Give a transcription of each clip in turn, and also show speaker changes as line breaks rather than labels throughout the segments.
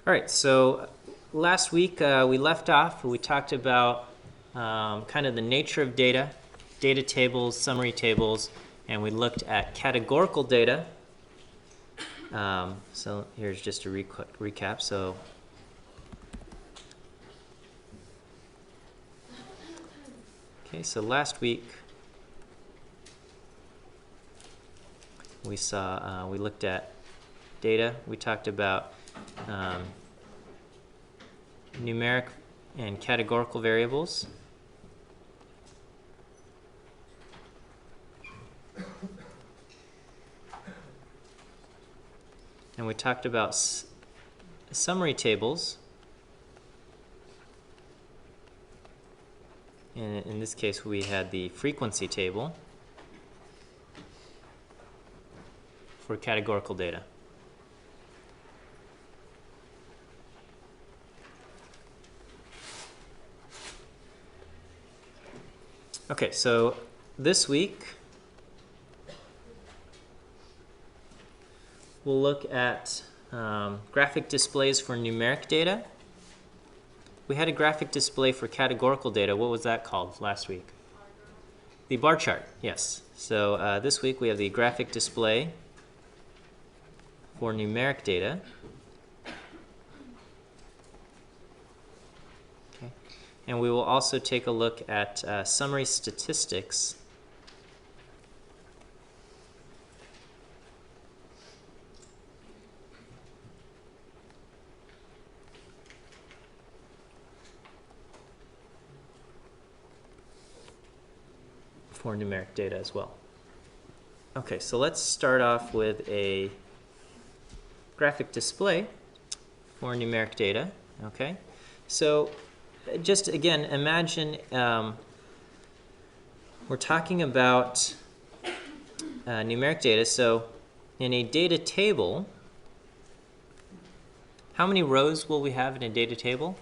All right, so last week we left off, we talked about kind of the nature of data, data tables, summary tables, and we looked at categorical data. So here's just a recap. So last week we looked at data. We talked about numeric and categorical variables. And we talked about summary tables. And in this case, we had the frequency table for categorical data. Okay, so this week we'll look at graphic displays for numeric data. We had a graphic display for categorical data. What was that called last week? The bar chart, yes. So this week we have the graphic display for numeric data. Okay. And we will also take a look at summary statistics for numeric data as well. Okay, so let's start off with a graphic display for numeric data. Okay, so just again, imagine we're talking about numeric data. So in a data table, how many rows will we have in a data table?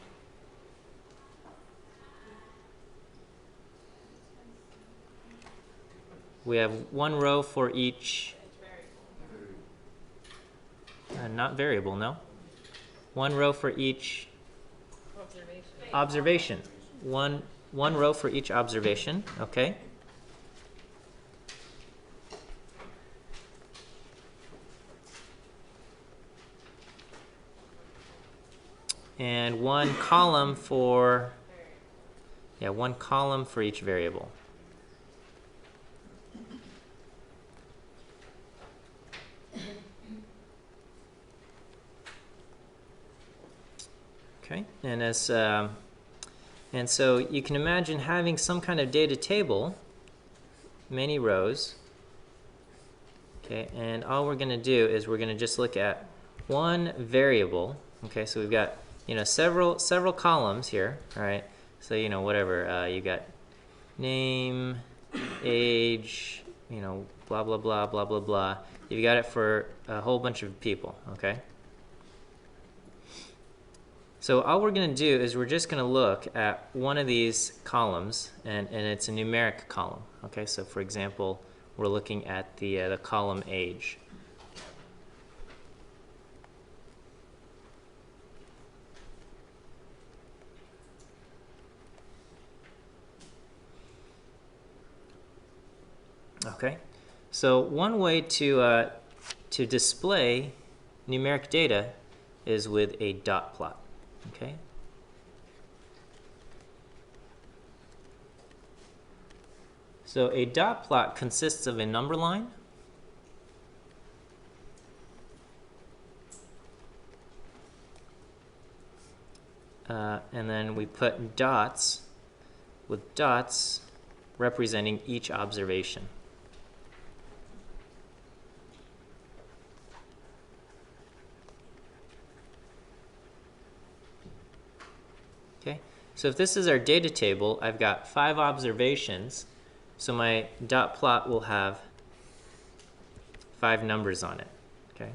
We have one row for each, not variable, no? One row for each observation. One row for each observation, okay? And one column for, one column for each variable. Okay, and so you can imagine having some kind of data table, many rows. Okay, and all we're going to do is we're going to just look at one variable. Okay, so we've got several columns here. All right, so whatever you got, name, age, blah blah blah blah blah blah. You've got it for a whole bunch of people. Okay. So all we're going to do is we're just going to look at one of these columns, and it's a numeric column. Okay, so for example, we're looking at the column age. Okay, so one way to display numeric data is with a dot plot. Okay. So a dot plot consists of a number line and then we put dots with dots representing each observation. Okay, so if this is our data table, I've got 5 observations, so my dot plot will have 5 numbers on it. Okay.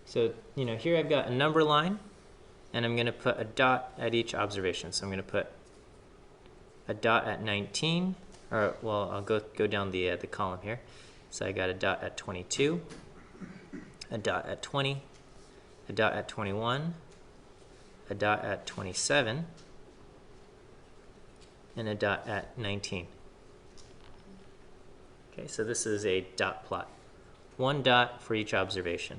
So, here I've got a number line, and I'm going to put a dot at each observation. So I'm going to put a dot at 19, or well, I'll go down the column here. So I got a dot at 22, a dot at 20, a dot at 21, a dot at 27, and a dot at 19. Okay, so this is a dot plot. One dot for each observation.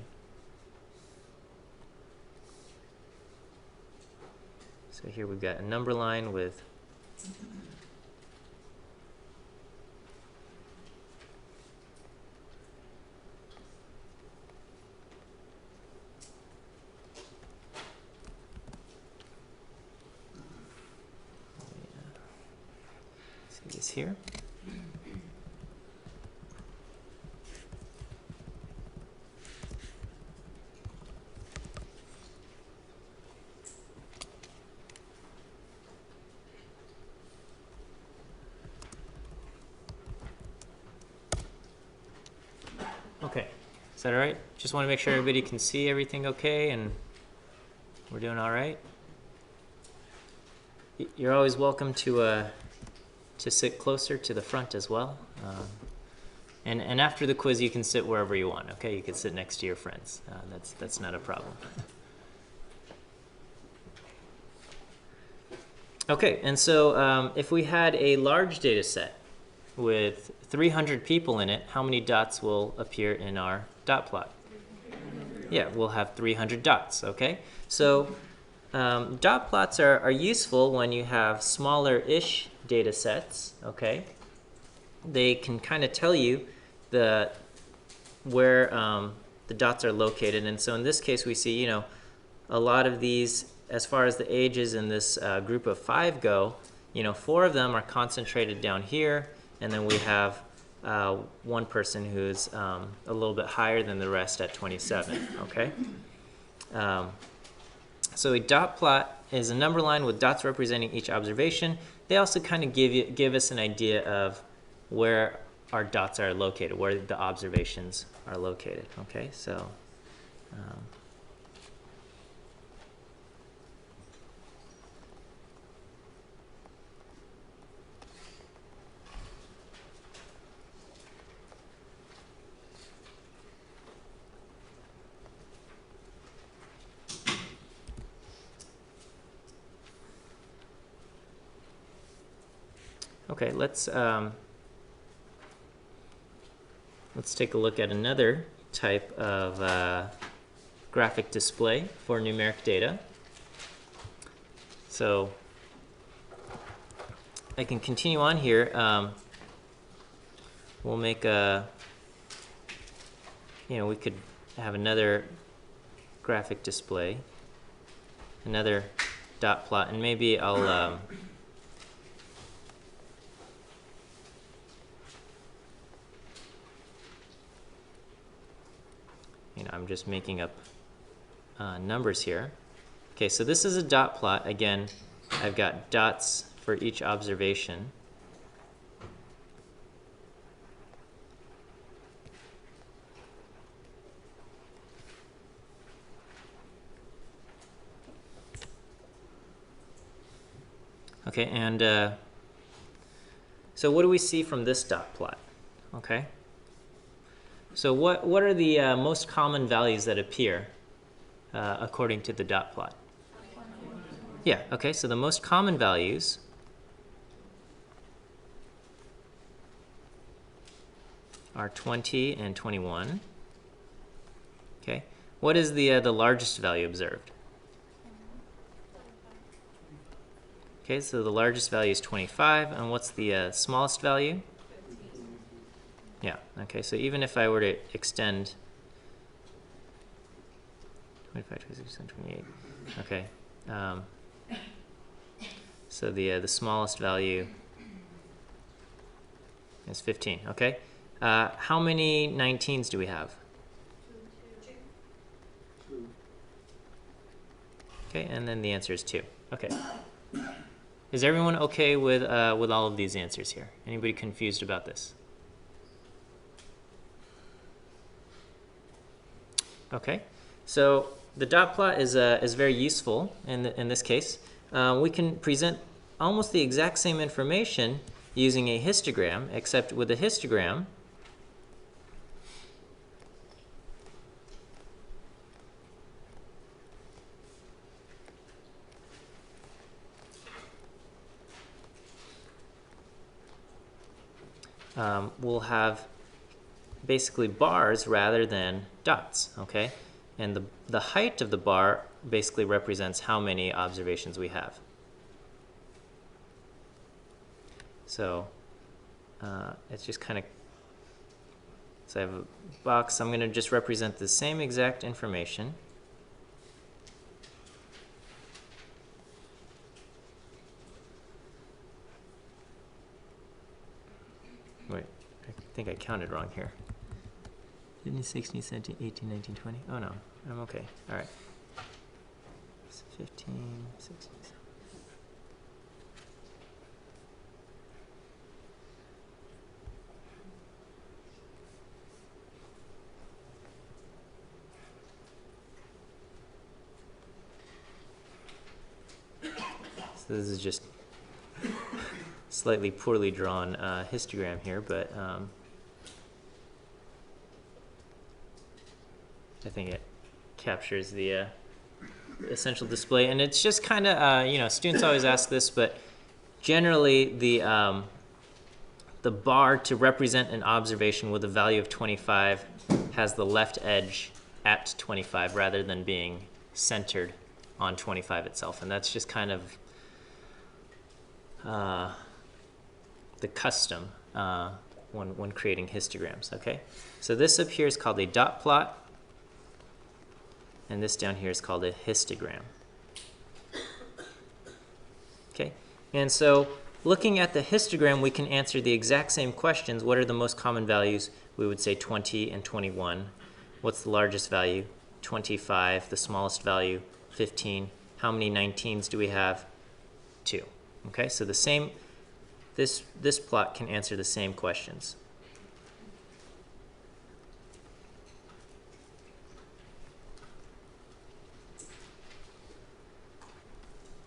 So here we've got a number line with see this here. Okay, is that all right? Just want to make sure everybody can see everything okay and we're doing all right. You're always welcome to sit closer to the front as well. And after the quiz, you can sit wherever you want. Okay, you can sit next to your friends. That's not a problem. Okay, and so if we had a large data set with 300 people in it, how many dots will appear in our dot plot? Yeah, we'll have 300 dots, okay? So dot plots are useful when you have smaller-ish data sets, okay? They can kind of tell you where the dots are located. And so in this case, we see, a lot of these, as far as the ages in this group of 5 go, 4 of them are concentrated down here, and then we have one person who's a little bit higher than the rest at 27, okay? So a dot plot is a number line with dots representing each observation. They also kind of give us an idea of where our dots are located, where the observations are located, okay? So okay, let's take a look at another type of graphic display for numeric data. So I can continue on here. We'll make we could have another graphic display, another dot plot, and maybe I'll I'm just making up numbers here. Okay, so this is a dot plot. Again, I've got dots for each observation. Okay, and so what do we see from this dot plot? Okay. So what are the most common values that appear according to the dot plot? Yeah, okay, so the most common values are 20 and 21. Okay, what is the largest value observed? Okay, so the largest value is 25, and what's the smallest value? Yeah, okay, so even if I were to extend 25, 26, 28, okay, so the smallest value is 15, okay? How many 19s do we have? Okay, and then the answer is 2. Okay. Is everyone okay with all of these answers here? Anybody confused about this? Okay, So the dot plot is very useful in this case. We can present almost the exact same information using a histogram, except with a histogram, we'll have basically bars rather than dots, okay? And the height of the bar basically represents how many observations we have. So it's just kind of, so I have a box, I'm going to just represent the same exact information. Wait, I think I counted wrong here. 15, 16, 17, 18, 19, 20. Oh no, I'm okay. All right. 15, 16. So this is just slightly poorly drawn histogram here, but I think it captures the essential display. And it's just kind of, you know, students always ask this, but generally the bar to represent an observation with a value of 25 has the left edge at 25 rather than being centered on 25 itself. And that's just kind of the custom when creating histograms, okay? So this up here is called a dot plot, and this down here is called a histogram. Okay, and so looking at the histogram, we can answer the exact same questions. What are the most common values? We would say 20 and 21. What's the largest value? 25. The smallest value? 15. How many 19s do we have? 2. Okay, so the same, this plot can answer the same questions.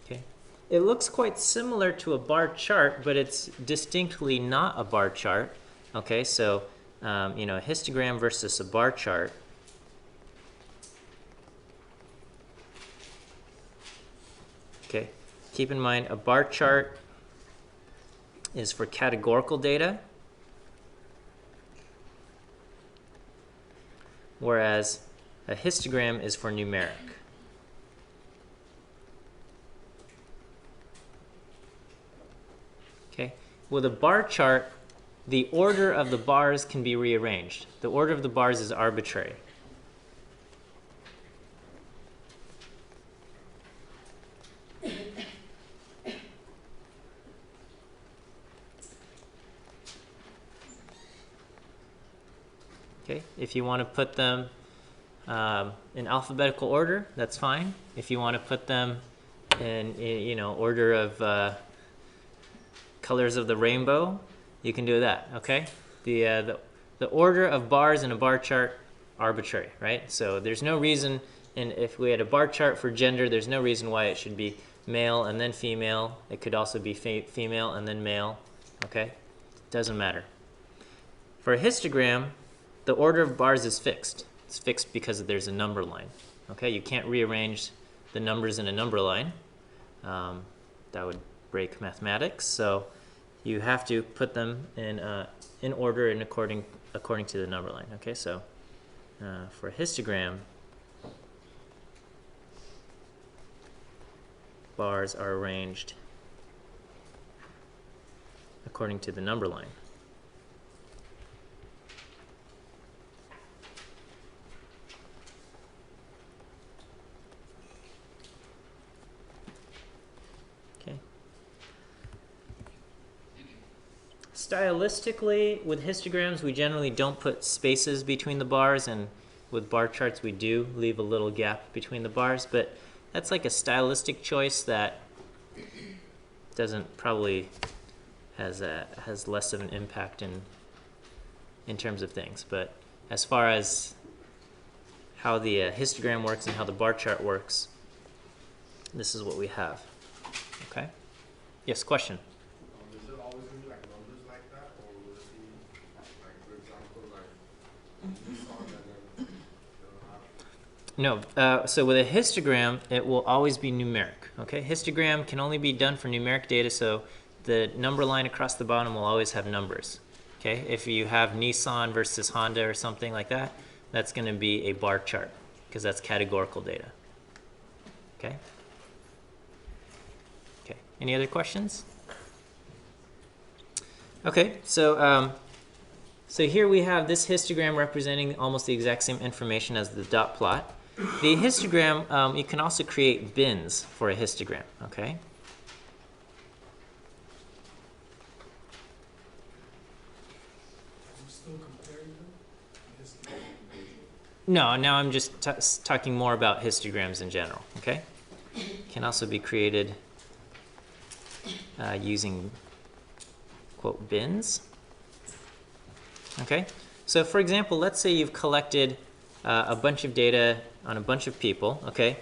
Okay, it looks quite similar to a bar chart, but it's distinctly not a bar chart. Okay, so you know, a histogram versus a bar chart. Okay, keep in mind a bar chart is for categorical data, whereas a histogram is for numeric. Okay, with a bar chart, the order of the bars can be rearranged. The order of the bars is arbitrary. Okay, if you want to put them in alphabetical order, that's fine. If you want to put them in, you know, order of colors of the rainbow, you can do that. Okay, the order of bars in a bar chart, arbitrary, right? So there's no reason, and if we had a bar chart for gender, there's no reason why it should be male and then female. It could also be female and then male. Okay, doesn't matter. For a histogram, the order of bars is fixed. It's fixed because there's a number line. Okay, you can't rearrange the numbers in a number line. That would break mathematics. So you have to put them in order and according to the number line. Okay, so for a histogram, bars are arranged according to the number line. Stylistically, with histograms, we generally don't put spaces between the bars, and with bar charts, we do leave a little gap between the bars, but that's like a stylistic choice that doesn't probably has less of an impact in terms of things. But as far as how the histogram works and how the bar chart works, this is what we have. Okay? Yes, question?
Is it always going to be like numbers like that, or will it be like, for example, like Nissan and then
No, so with a histogram, it will always be numeric. Okay, histogram can only be done for numeric data, so the number line across the bottom will always have numbers. Okay, if you have Nissan versus Honda or something like that, that's going to be a bar chart because that's categorical data. Okay. Okay. Any other questions? Okay, so so here we have this histogram representing almost the exact same information as the dot plot. The histogram, you can also create bins for a histogram, okay? No, now I'm just talking more about histograms in general, okay? Can also be created using, quote, bins. Okay, so for example, let's say you've collected a bunch of data on a bunch of people, okay?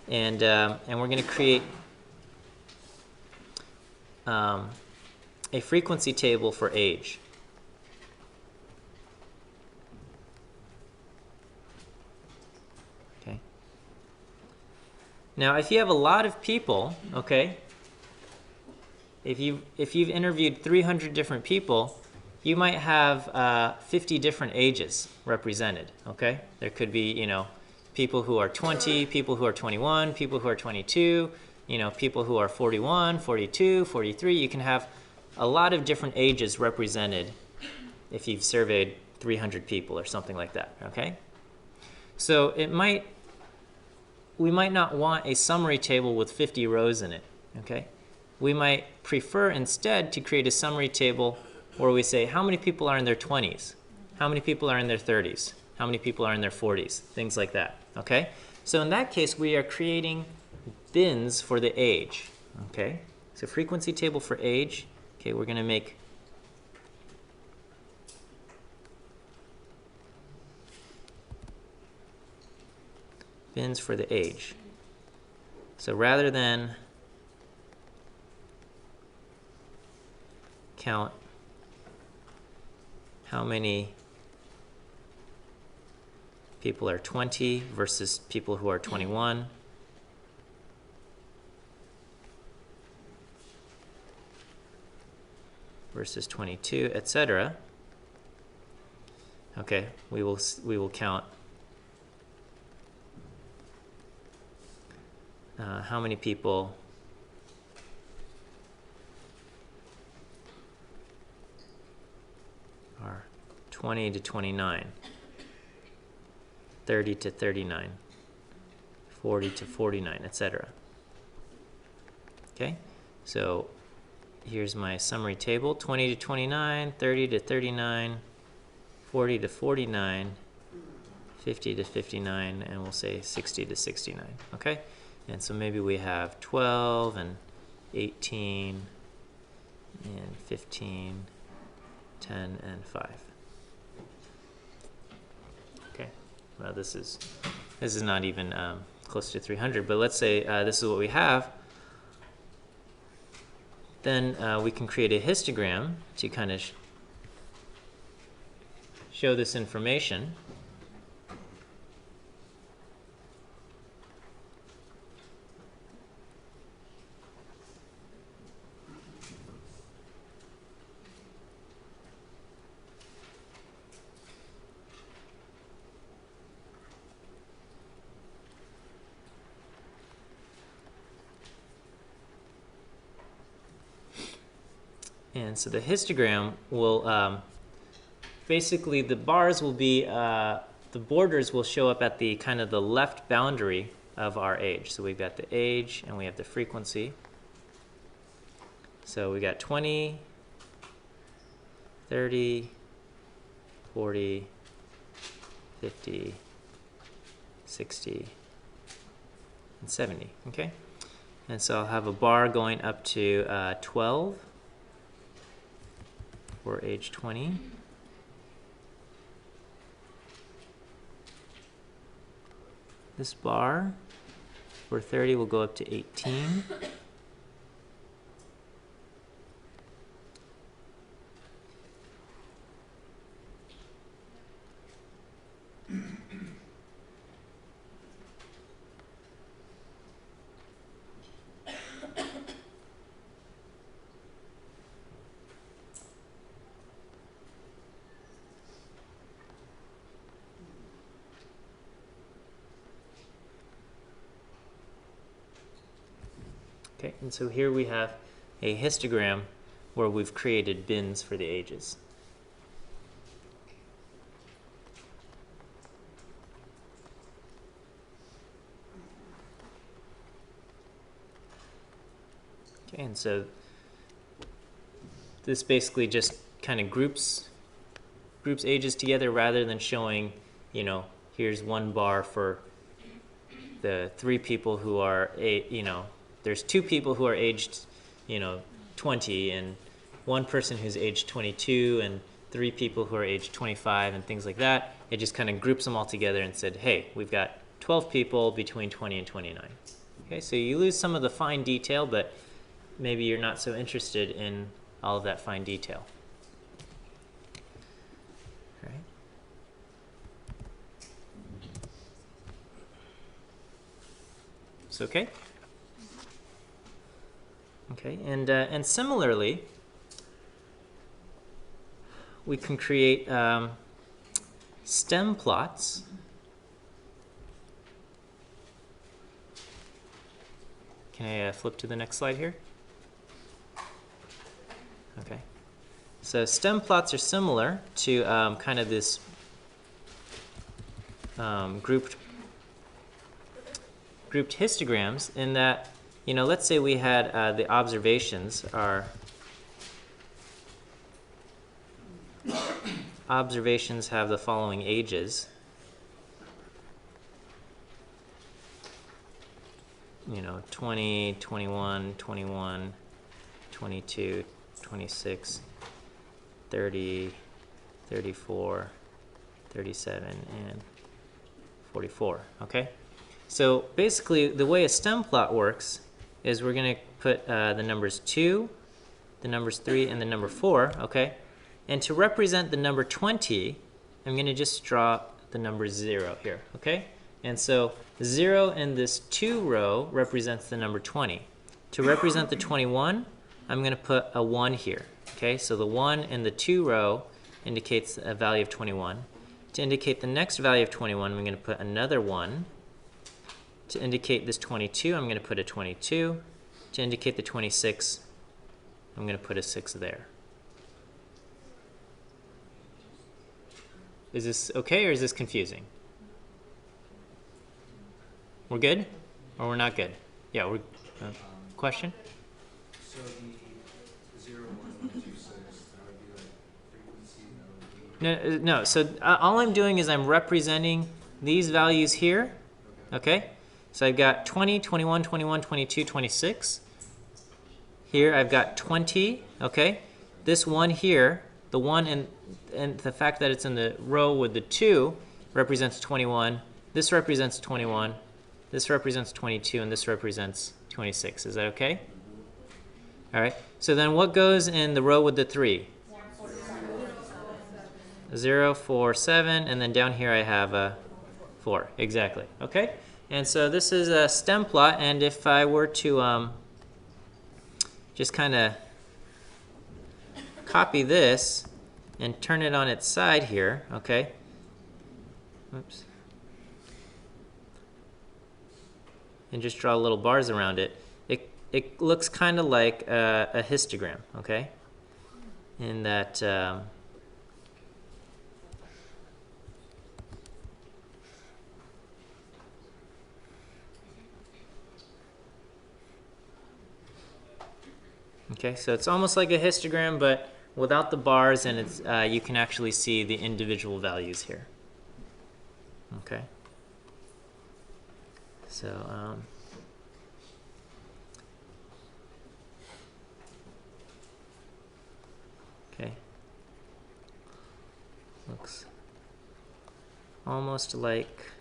And we're going to create a frequency table for age. Okay. Now, if you have a lot of people, okay, if you've interviewed 300 different people, you might have 50 different ages represented, okay? There could be, you know, people who are 20, people who are 21, people who are 22, you know, people who are 41, 42, 43. You can have a lot of different ages represented if you've surveyed 300 people or something like that, okay? So we might not want a summary table with 50 rows in it, okay? We might prefer instead to create a summary table where we say how many people are in their 20s, how many people are in their 30s, how many people are in their 40s, things like that, okay? So in that case, we are creating bins for the age, okay? So frequency table for age, okay, we're gonna make bins for the age. So rather than count how many people are 20 versus people who are 21, versus 22, etc. Okay, we will count how many people are 20 to 29, 30 to 39, 40 to 49, etc. Okay, so here's my summary table: 20 to 29, 30 to 39, 40 to 49, 50 to 59, and we'll say 60 to 69. Okay, and so maybe we have 12 and 18 and 15, 10 and 5. Okay, well this is not even close to 300, but let's say this is what we have. Then we can create a histogram to kind of show this information. And so the histogram will basically, the bars will be, the borders will show up at the kind of the left boundary of our age. So we've got the age and we have the frequency. So we got 20, 30, 40, 50, 60, and 70, okay? And so I'll have a bar going up to 12 for age 20. This bar for 30 will go up to 18. Okay, and so here we have a histogram where we've created bins for the ages. Okay, and so this basically just kind of groups ages together rather than showing, you know, here's one bar for the 3 people who are, there's 2 people who are aged, 20 and 1 person who's aged 22 and 3 people who are aged 25 and things like that. It just kind of groups them all together and said, hey, we've got 12 people between 20 and 29. Okay, so you lose some of the fine detail, but maybe you're not so interested in all of that fine detail. All right. It's okay? Okay, and similarly, we can create stem plots. Can I flip to the next slide here? Okay. So stem plots are similar to kind of this grouped histograms in that, let's say we had the observations have the following ages. 20, 21, 21, 22, 26, 30, 34, 37, and 44, okay? So basically, the way a stem plot works is we're going to put the numbers 2, the numbers 3, and the number 4, okay? And to represent the number 20, I'm going to just draw the number 0 here, okay? And so 0 in this 2 row represents the number 20. To represent the 21, I'm going to put a 1 here, okay? So the 1 in the 2 row indicates a value of 21. To indicate the next value of 21, I'm going to put another 1. To indicate this 22, I'm going to put a 22. To indicate the 26, I'm going to put a 6 there. Is this okay or is this confusing? We're good? Or we're not good? Yeah, we're... question?
So the 0, 1, 2, 6, that would be like frequency, that would be...
No, so all I'm doing is I'm representing these values here, okay? So I've got 20, 21, 21, 22, 26. Here I've got 20, okay? This one here, the one and the fact that it's in the row with the 2 represents 21. This represents 21. This represents 22, and this represents 26. Is that okay? All right. So then what goes in the row with the 3? 0, 4, 7, and then down here I have a 4. Exactly. Okay? And so this is a stem plot, and if I were to just kind of copy this and turn it on its side here, okay? Oops. And just draw little bars around it. It looks kind of like a histogram, okay? In that okay, so it's almost like a histogram, but without the bars, and it's you can actually see the individual values here. Okay. So okay, looks almost like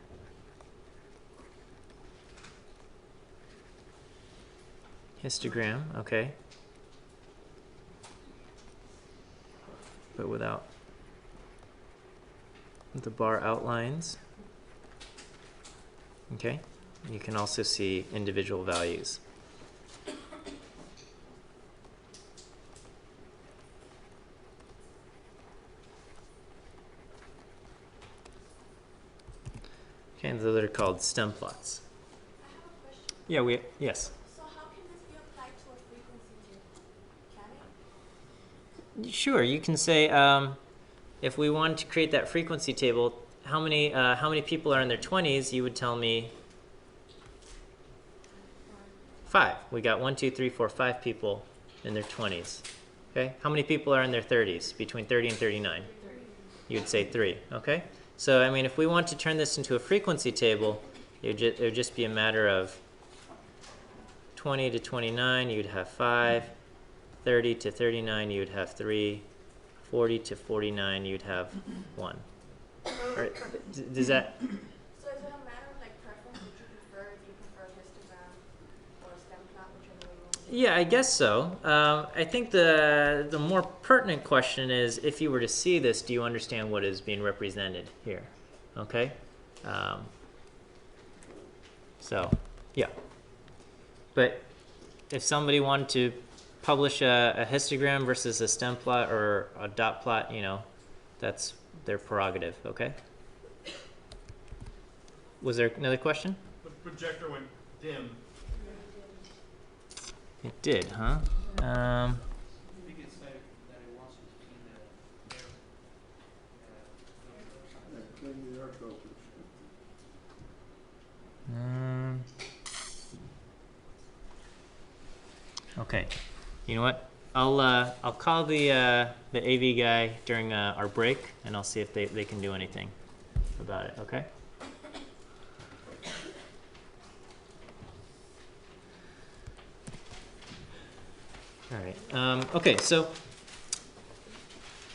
Histogram, okay. But without the bar outlines. Okay. You can also see individual values. Okay, and those are called stem plots.
I have a question.
Yeah, yes.
So how can this be applied to a frequency table? Can it?
Sure, you can say if we wanted to create that frequency table, how many people are in their 20s? You would tell me 5. We got 1, 2, 3, 4, 5 people in their 20s. Okay, how many people are in their 30s? Between 30 and 39.
30.
You would say 3. Okay. So I mean, if we want to turn this into a frequency table, it would just be a matter of 20 to 29, you'd have 5. 30 to 39, you'd have 3. 40 to 49, you'd have 1. Right. Does that?
So is it a matter of like preference? Would you prefer if you prefer histogram or stem plot, whichever one?
Yeah, I guess so. I think the more pertinent question is, if you were to see this, do you understand what is being represented here? Okay. So, yeah. But if somebody wanted to publish a histogram versus a stem plot or a dot plot, you know, that's their prerogative. Okay. Was there another question?
The projector went dim.
It did, huh?
I think it said that it wants to clean the air.
Clean the air filters.
Okay. You know what? I'll call the AV guy during our break, and I'll see if they can do anything about it. Okay. All right. Okay. So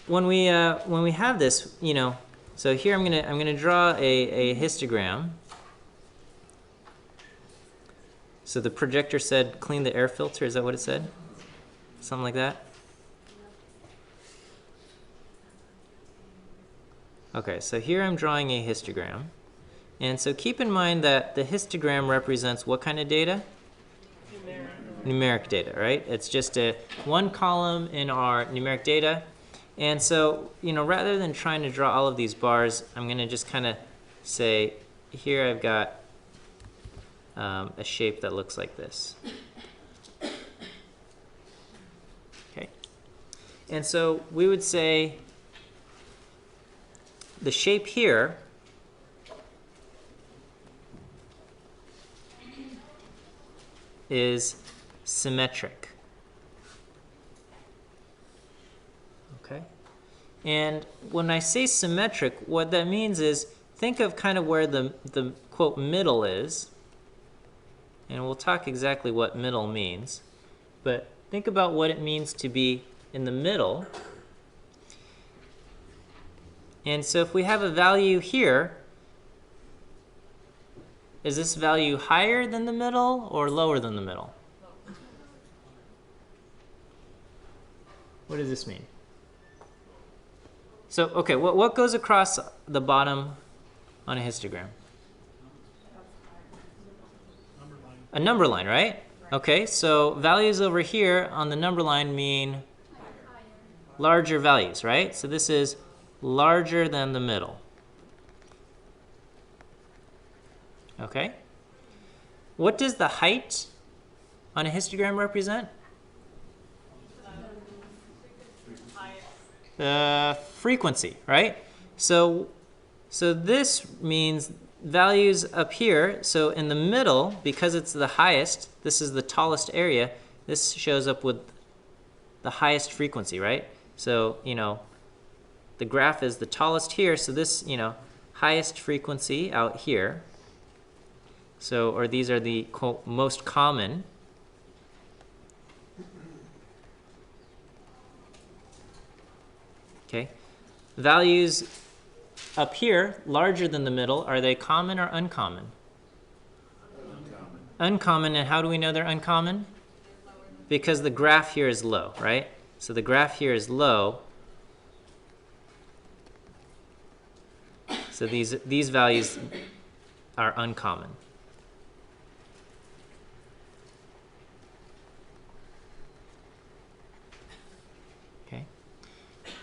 when we have this, you know, so here I'm gonna draw a histogram. So the projector said clean the air filter. Is that what it said? Something like that? Okay, so here I'm drawing a histogram. And so keep in mind that the histogram represents what kind of data? Numeric data, right? It's just one column in our numeric data. And so, you know, rather than trying to draw all of these bars, I'm going to just kind of say, here I've got a shape that looks like this. Okay. And so we would say the shape here is symmetric. Okay. And when I say symmetric, what that means is think of kind of where the quote middle is. And we'll talk exactly what middle means. But think about what it means to be in the middle. And so if we have a value here, is this value higher than the middle or lower than the middle? What does this mean? So, okay, what goes across the bottom on a histogram? A number line, right? Okay, so values over here on the number line mean larger values, right? So this is larger than the middle. Okay? What does the height on a histogram represent? The frequency, right? So this means values up here. So in the middle, because it's the highest, this is the tallest area, this shows up with the highest frequency, right? So, you know, the graph is the tallest here, so this, you know, highest frequency out here. So, or these are the quote, most common. Okay. Values up here, larger than the middle, are they common or uncommon? Uncommon. Uncommon, and how do we know they're uncommon? because the graph here is low, right? So the graph here is low. So these values are uncommon. Okay.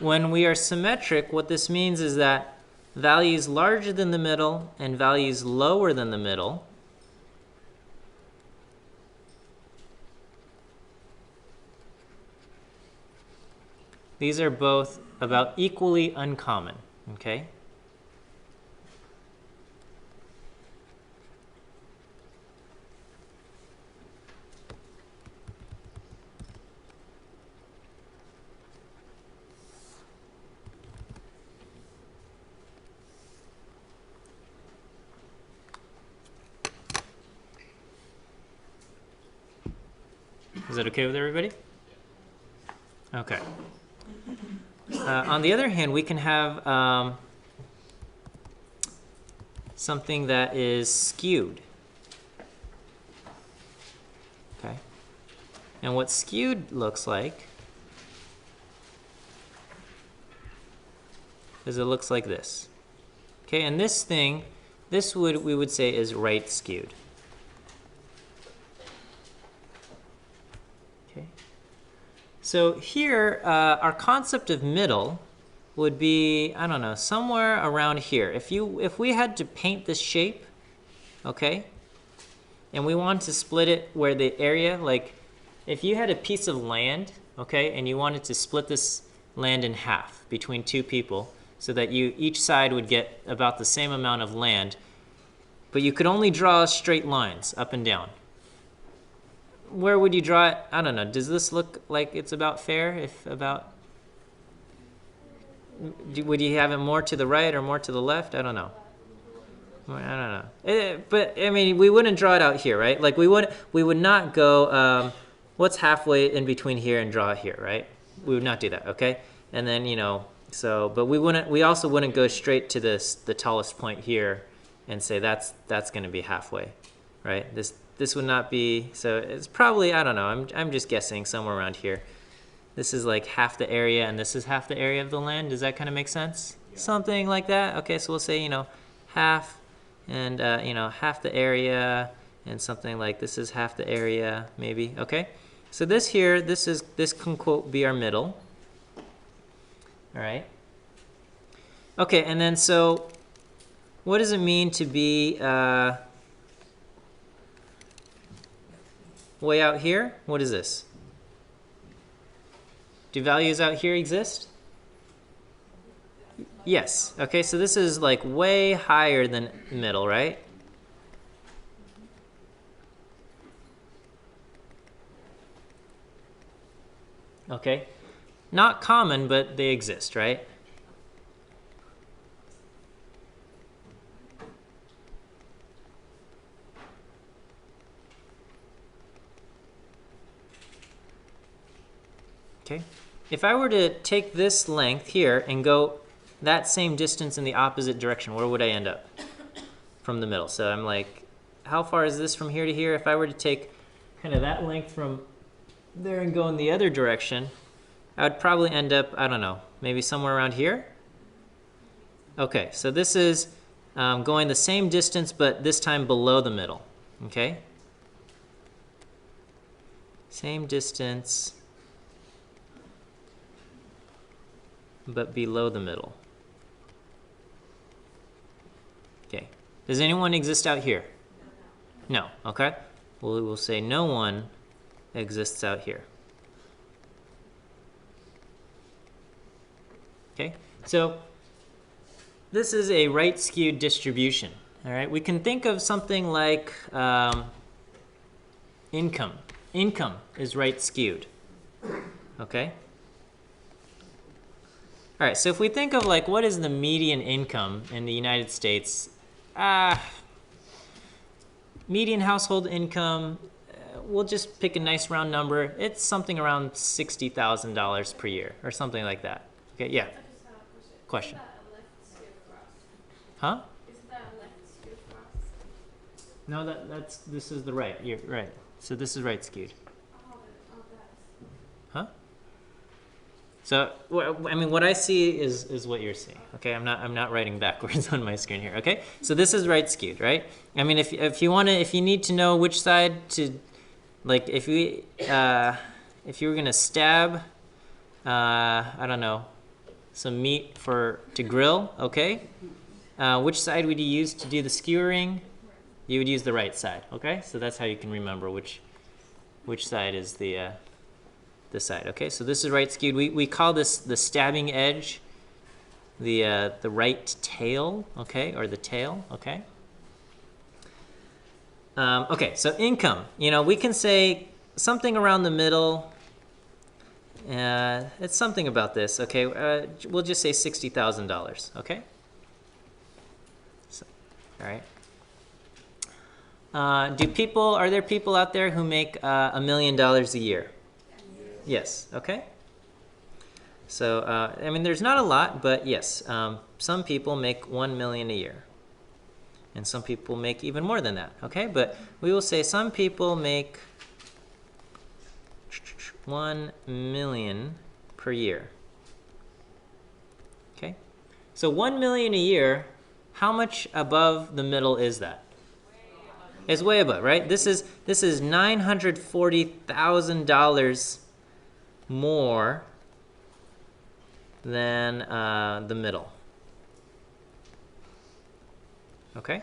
When we are symmetric, what this means is that values larger than the middle and values lower than the middle these are both about equally uncommon, okay? Is that okay with everybody? Okay. On the other hand, we can have something that is skewed. Okay. And what skewed looks like is it looks like this. Okay, and this thing, we would say is right skewed. So here, our concept of middle would be, I don't know, somewhere around here. If we had to paint this shape, okay, and we want to split it where the area, like if you had a piece of land, okay, and you wanted to split this land in half between two people so that each side would get about the same amount of land, but you could only draw straight lines up and down. Where would you draw it? I don't know. Does this look like it's about fair? Would you have it more to the right or more to the left? I don't know. But I mean, we wouldn't draw it out here, right? Like we would not go, what's halfway in between here and draw it here, right? We would not do that, okay? And then, but we also wouldn't go straight to the tallest point here and say that's going to be halfway, right? This would not be, so it's probably, I don't know, I'm just guessing somewhere around here. This is like half the area and this is half the area of the land. Does that kind of make sense? Yeah. Something like that. Okay, so we'll say, half and, half the area and something like this is half the area maybe, okay? So this here, this can quote be our middle. All right. Okay, and then so what does it mean to be, way out here? What is this? Do values out here exist? Yes. Okay, so this is like way higher than middle, right? Okay. Not common, but they exist, right? Okay. If I were to take this length here and go that same distance in the opposite direction, where would I end up? From the middle. So I'm like, how far is this from here to here? If I were to take kind of that length from there and go in the other direction, I would probably end up, I don't know, maybe somewhere around here? Okay, so this is going the same distance, but this time below the middle, okay? Same distance, but below the middle. Okay. Does anyone exist out here? No. Okay. Well, we will say no one exists out here. Okay. So this is a right skewed distribution. All right. We can think of something like income. Income is right skewed. Okay. All right, so if we think of like what is the median income in the United States, median household income, we'll just pick a nice round number. It's something around $60,000 per year or something like that. Okay, yeah. Question. Huh?
Isn't that a left skewed cross?
No, this is the right. You're right. So this is right skewed.
Oh, that
So, I mean, what I see is what you're seeing. Okay, I'm not writing backwards on my screen here. Okay, so this is right skewed, right? I mean, if you need to know which side to, like, if you were gonna stab, I don't know, some meat to grill, okay? Which side would you use to do the skewering? You would use the right side. Okay, so that's how you can remember which side is the side. Okay, so this is right skewed. We call this the stabbing edge, the right tail, okay, or the tail, okay. Okay, so income. You know, we can say something around the middle. It's something about this. Okay, we'll just say $60,000. Okay. So, all right. Are there people out there who make $1 million a year? Yes, okay. So, I mean, there's not a lot, but yes, some people make 1 million a year. And some people make even more than that, okay? But we will say some people make 1 million per year. Okay? So 1 million a year, how much above the middle is that? It's way above, right? This is $940,000 more than the middle. Okay?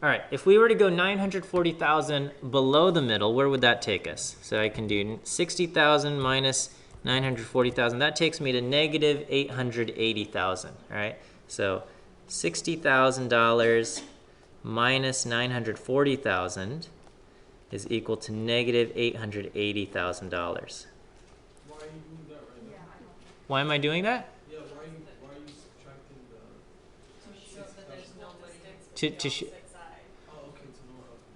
All right, if we were to go 940,000 below the middle, where would that take us? So I can do 60,000 minus 940,000. That takes me to negative 880,000, all right? So $60,000 minus 940,000 is equal to negative $880,000.
Why are you doing that right now?
Why am I doing that?
Yeah, why are you subtracting the?
Oh, okay.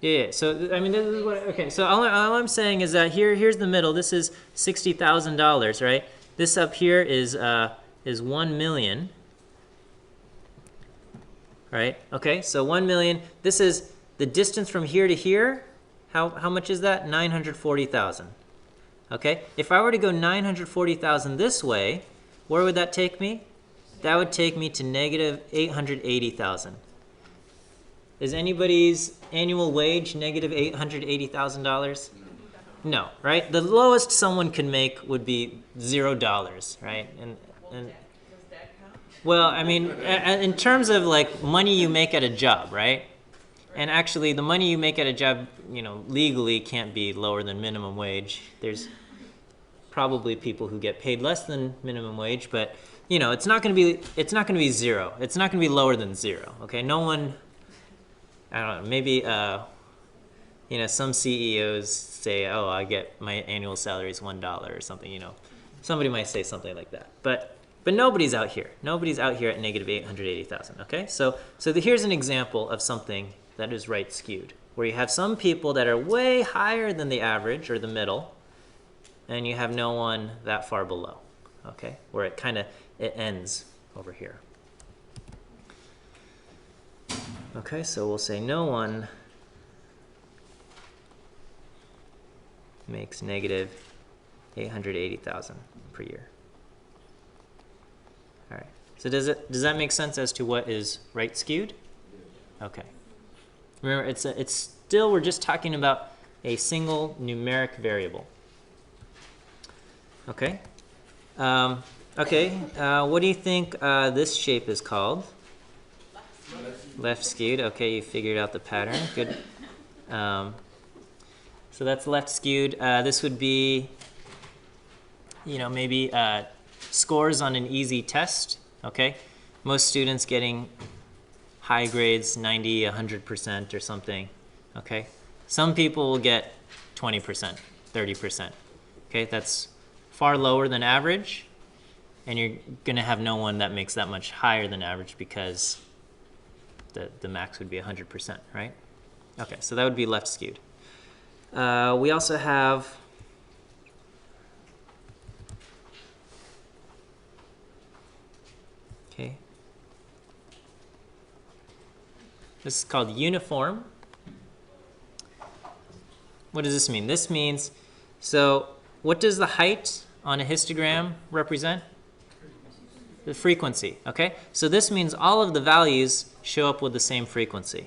Yeah. So I mean, this is what. Okay. So all I'm saying is that here's the middle. This is $60,000, right? This up here is 1 million. Right? Okay. So 1 million. This is the distance from here to here. How much is that? 940,000. Okay. If I were to go 940,000 this way, where would that take me? That would take me to negative 880,000. Is anybody's annual wage negative $880,000? No, right? The lowest someone can make would be $0, right? And well, I mean, in terms of like money you make at a job, right? And actually, the money you make at a job, you know, legally can't be lower than minimum wage. There's probably people who get paid less than minimum wage, but you know, it's not going to be zero. It's not going to be lower than zero. Okay, no one. I don't know. Maybe you know, some CEOs say, "Oh, I get my annual salary is $1 or something." You know, somebody might say something like that, but nobody's out here. Nobody's out here at negative 880,000. Okay, so here's an example of something that is right skewed, where you have some people that are way higher than the average or the middle, and you have no one that far below. Okay, where it ends over here. Okay, so we'll say no one makes negative 880,000 per year. All right. So does that make sense as to what is right skewed? Okay. Remember, it's still, we're just talking about a single numeric variable. Okay. What do you think this shape is called? Left skewed. Okay, you figured out the pattern. Good. So that's left skewed. This would be, you know, maybe scores on an easy test. Okay, most students getting high grades, 90, 100% or something. Okay, some people will get 20%, 30%. Okay, that's far lower than average, and you're gonna have no one that makes that much higher than average because the max would be 100%, right? Okay, so that would be left skewed. We also have this is called uniform. What does this mean? This means, so what does the height on a histogram represent? The frequency, okay? So this means all of the values show up with the same frequency.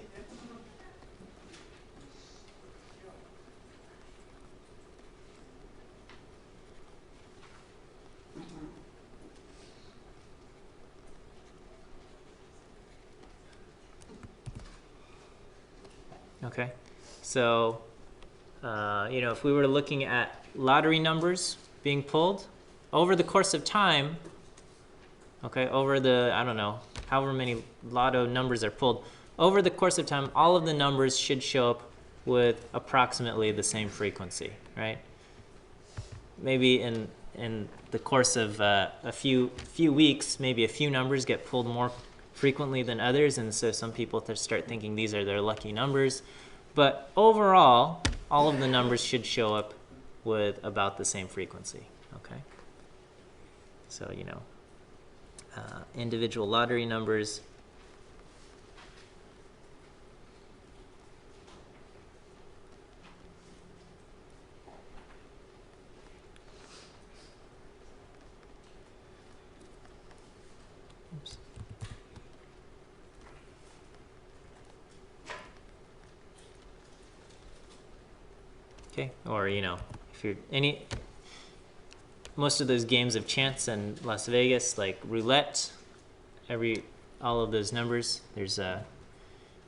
Okay, so you know, if we were looking at lottery numbers being pulled over the course of time, okay, over the, I don't know, however many lotto numbers are pulled, over the course of time, all of the numbers should show up with approximately the same frequency, right? Maybe in the course of a few weeks, maybe a few numbers get pulled more frequently than others, and so some people start thinking these are their lucky numbers. But overall, all of the numbers should show up with about the same frequency, okay? So, you know, individual lottery numbers. Oops. Okay, or you know, if you're most of those games of chance in Las Vegas, like roulette, all of those numbers, there's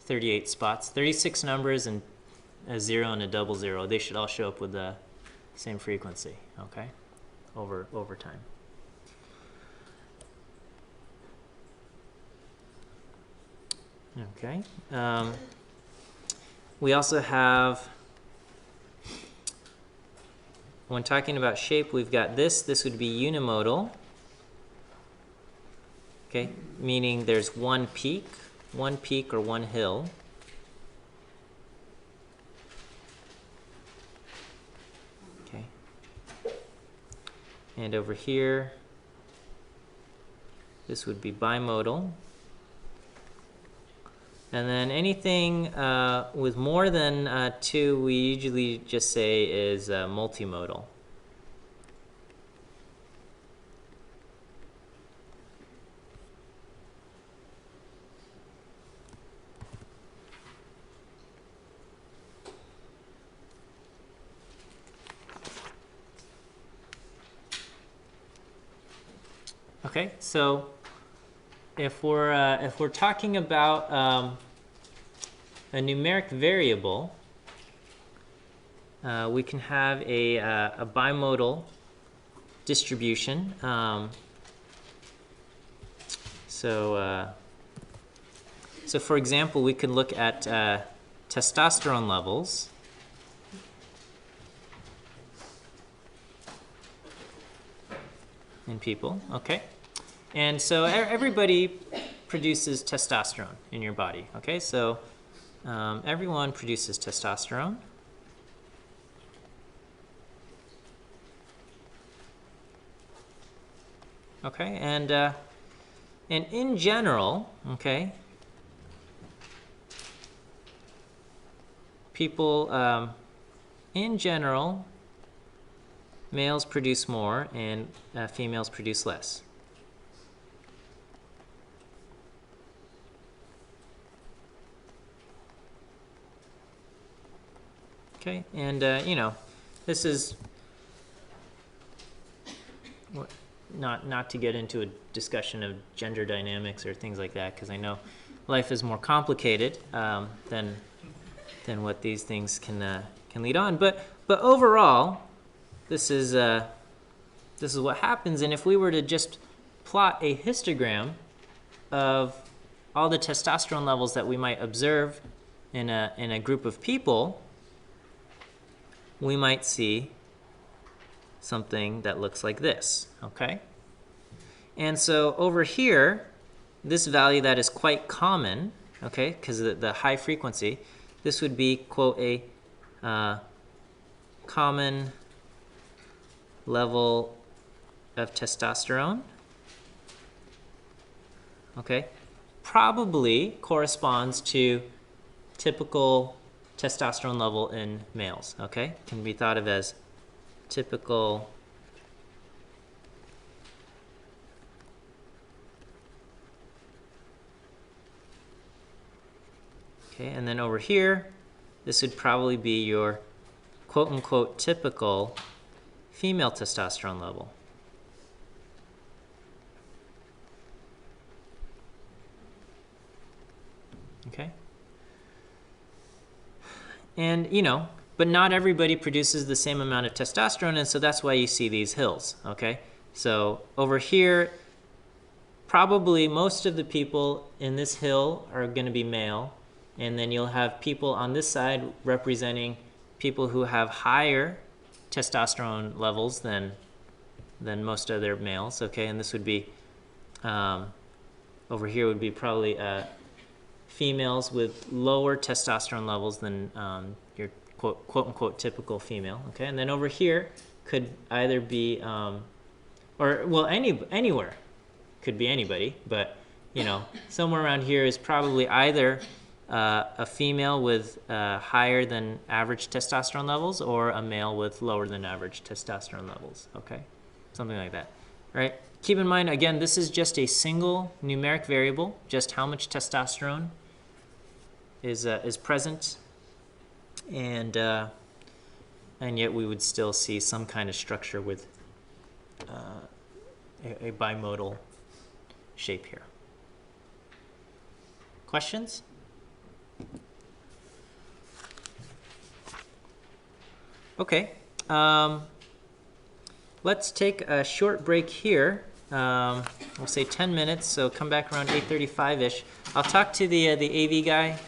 38 spots, 36 numbers, and a 0 and a double 0. They should all show up with the same frequency, okay, over time. Okay. We also have, when talking about shape, we've got this. This would be unimodal. Okay, meaning there's one peak or one hill. Okay. And over here, this would be bimodal. And then anything with more than 2, we usually just say is multimodal. Okay, so if we're talking about a numeric variable, we can have a bimodal distribution. So for example, we could look at testosterone levels. In people, okay? And so everybody produces testosterone in your body, okay? So everyone produces testosterone. Okay, and in general, okay, people, in general, males produce more and females produce less. Okay, and you know, this is not to get into a discussion of gender dynamics or things like that, because I know life is more complicated than what these things can lead on. But overall, this is what happens. And if we were to just plot a histogram of all the testosterone levels that we might observe in a group of people, we might see something that looks like this, okay? And so over here, this value that is quite common, okay, because of the high frequency, this would be, quote, a common level of testosterone, okay, probably corresponds to typical testosterone level in males, okay? Can be thought of as typical Okay, and then over here, this would probably be your quote-unquote typical female testosterone level. Okay? And, you know, but not everybody produces the same amount of testosterone, and so that's why you see these hills, okay? So over here, probably most of the people in this hill are going to be male, and then you'll have people on this side representing people who have higher testosterone levels than most other males, okay? And this would be, over here would be probably females with lower testosterone levels than your quote-unquote typical female, okay? And then over here could either be, or, well, anywhere could be anybody, but, you know, somewhere around here is probably either a female with higher than average testosterone levels or a male with lower than average testosterone levels, okay? Something like that, right? Keep in mind, again, this is just a single numeric variable, just how much testosterone is present, and yet we would still see some kind of structure with a bimodal shape here. Questions? Okay, let's take a short break here. We'll say 10 minutes, so come back around 8:35-ish. I'll talk to the AV guy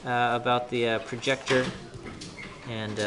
about the projector, and